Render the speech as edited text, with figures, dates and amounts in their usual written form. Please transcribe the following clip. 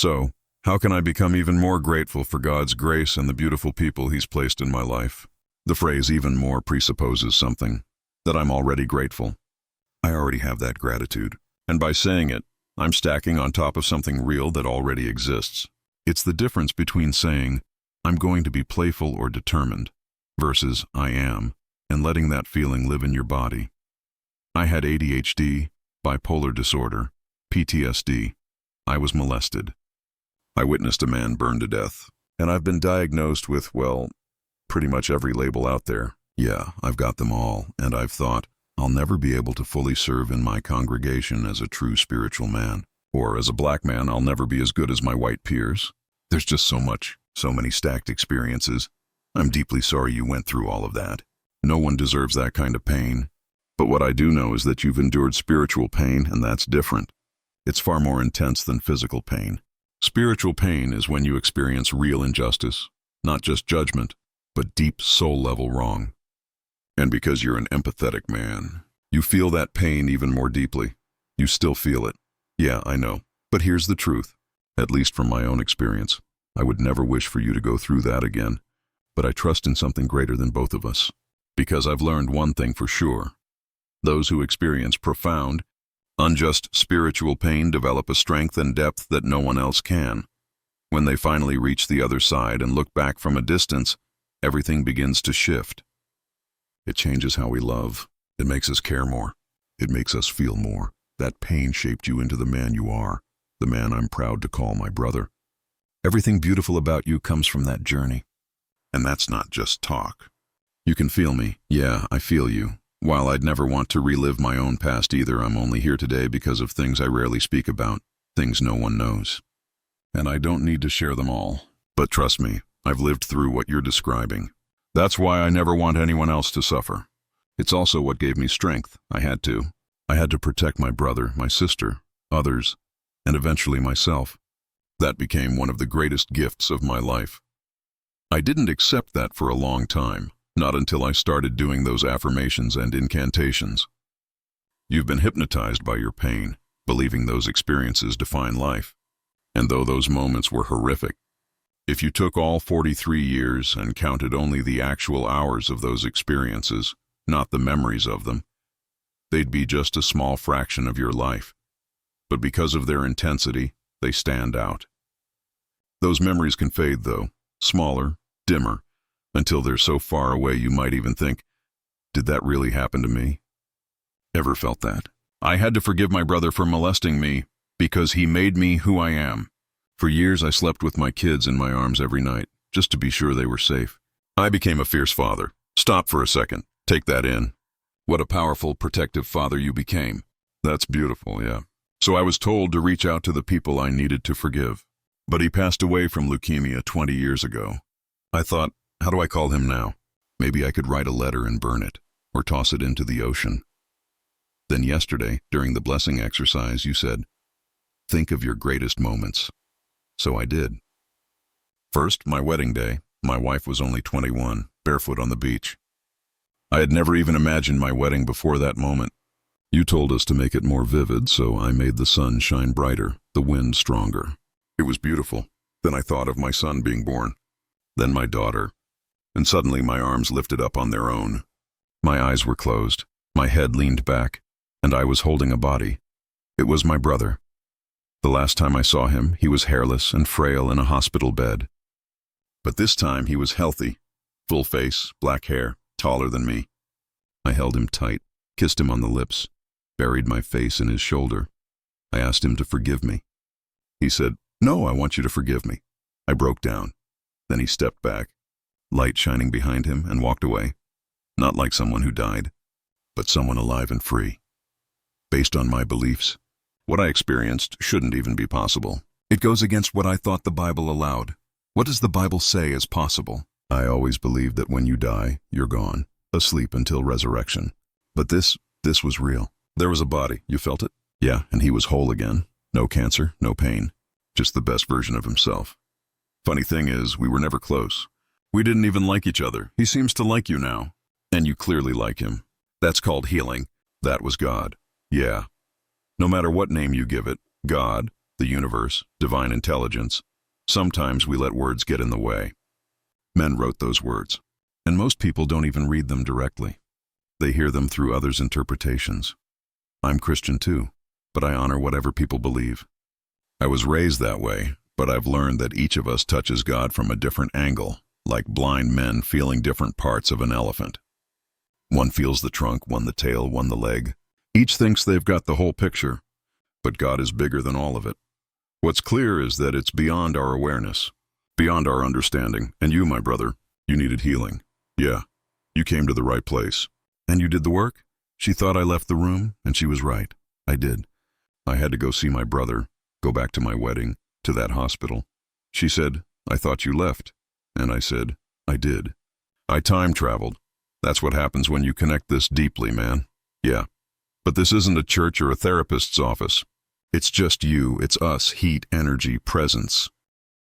So, how can I become even more grateful for God's grace and the beautiful people He's placed in my life? The phrase even more presupposes something, that I'm already grateful. I already have that gratitude, and by saying it, I'm stacking on top of something real that already exists. It's the difference between saying, I'm going to be playful or determined, versus I am, and letting that feeling live in your body. I had ADHD, bipolar disorder, PTSD. I was molested. I witnessed a man burned to death, and I've been diagnosed with, well, pretty much every label out there. Yeah, I've got them all, and I've thought, I'll never be able to fully serve in my congregation as a true spiritual man. Or as a black man, I'll never be as good as my white peers. There's just so much, so many stacked experiences. I'm deeply sorry you went through all of that. No one deserves that kind of pain. But what I do know is that you've endured spiritual pain, and that's different. It's far more intense than physical pain. Spiritual pain is when you experience real injustice, not just judgment, but deep soul-level wrong. And because you're an empathetic man, you feel that pain even more deeply. You still feel it. Yeah, I know. But here's the truth. At least from my own experience, I would never wish for you to go through that again. But I trust in something greater than both of us. Because I've learned one thing for sure. Those who experience profound, unjust spiritual pain develop a strength and depth that no one else can. When they finally reach the other side and look back from a distance, everything begins to shift. It changes how we love. It makes us care more. It makes us feel more. That pain shaped you into the man you are, the man I'm proud to call my brother. Everything beautiful about you comes from that journey. And that's not just talk. You can feel me. Yeah, I feel you. While I'd never want to relive my own past either, I'm only here today because of things I rarely speak about, things no one knows. And I don't need to share them all. But trust me, I've lived through what you're describing. That's why I never want anyone else to suffer. It's also what gave me strength. I had to. I had to protect my brother, my sister, others, and eventually myself. That became one of the greatest gifts of my life. I didn't accept that for a long time, not until I started doing those affirmations and incantations. You've been hypnotized by your pain, believing those experiences define life. And though those moments were horrific, if you took all 43 years and counted only the actual hours of those experiences, not the memories of them, they'd be just a small fraction of your life. But because of their intensity, they stand out. Those memories can fade, though, smaller, dimmer, until they're so far away you might even think, did that really happen to me? Ever felt that? I had to forgive my brother for molesting me because he made me who I am. For years I slept with my kids in my arms every night, just to be sure they were safe. I became a fierce father. Stop for a second. Take that in. What a powerful, protective father you became. That's beautiful, yeah. So I was told to reach out to the people I needed to forgive. But he passed away from leukemia 20 years ago. I thought, how do I call him now? Maybe I could write a letter and burn it, or toss it into the ocean. Then yesterday, during the blessing exercise, you said, think of your greatest moments. So I did. First, my wedding day. My wife was only 21, barefoot on the beach. I had never even imagined my wedding before that moment. You told us to make it more vivid, so I made the sun shine brighter, the wind stronger. It was beautiful. Then I thought of my son being born. Then my daughter. And suddenly my arms lifted up on their own. My eyes were closed. My head leaned back, and I was holding a body. It was my brother. The last time I saw him, he was hairless and frail in a hospital bed. But this time he was healthy, full face, black hair, taller than me. I held him tight, kissed him on the lips, buried my face in his shoulder. I asked him to forgive me. He said, "No, I want you to forgive me." I broke down. Then he stepped back, light shining behind him, and walked away. Not like someone who died, but someone alive and free. Based on my beliefs, what I experienced shouldn't even be possible. It goes against what I thought the Bible allowed. What does the Bible say is possible? I always believed that when you die, you're gone, asleep until resurrection. But this was real. There was a body. You felt it? Yeah, and he was whole again. No cancer, no pain. Just the best version of himself. Funny thing is, we were never close. We didn't even like each other. He seems to like you now. And you clearly like him. That's called healing. That was God. Yeah. No matter what name you give it, God, the universe, divine intelligence. Sometimes we let words get in the way. Men wrote those words, and most people don't even read them directly. They hear them through others' interpretations. I'm Christian too, but I honor whatever people believe. I was raised that way, but I've learned that each of us touches God from a different angle, like blind men feeling different parts of an elephant. One feels the trunk, one the tail, one the leg. Each thinks they've got the whole picture, but God is bigger than all of it. What's clear is that it's beyond our awareness, beyond our understanding. And you, my brother, you needed healing. Yeah, you came to the right place. And you did the work? She thought I left the room, and she was right. I did. I had to go see my brother, go back to my wedding, to that hospital. She said, I thought you left. And I said, I did. I time traveled. That's what happens when you connect this deeply, man. Yeah. But this isn't a church or a therapist's office. It's just you, it's us, heat, energy, presence.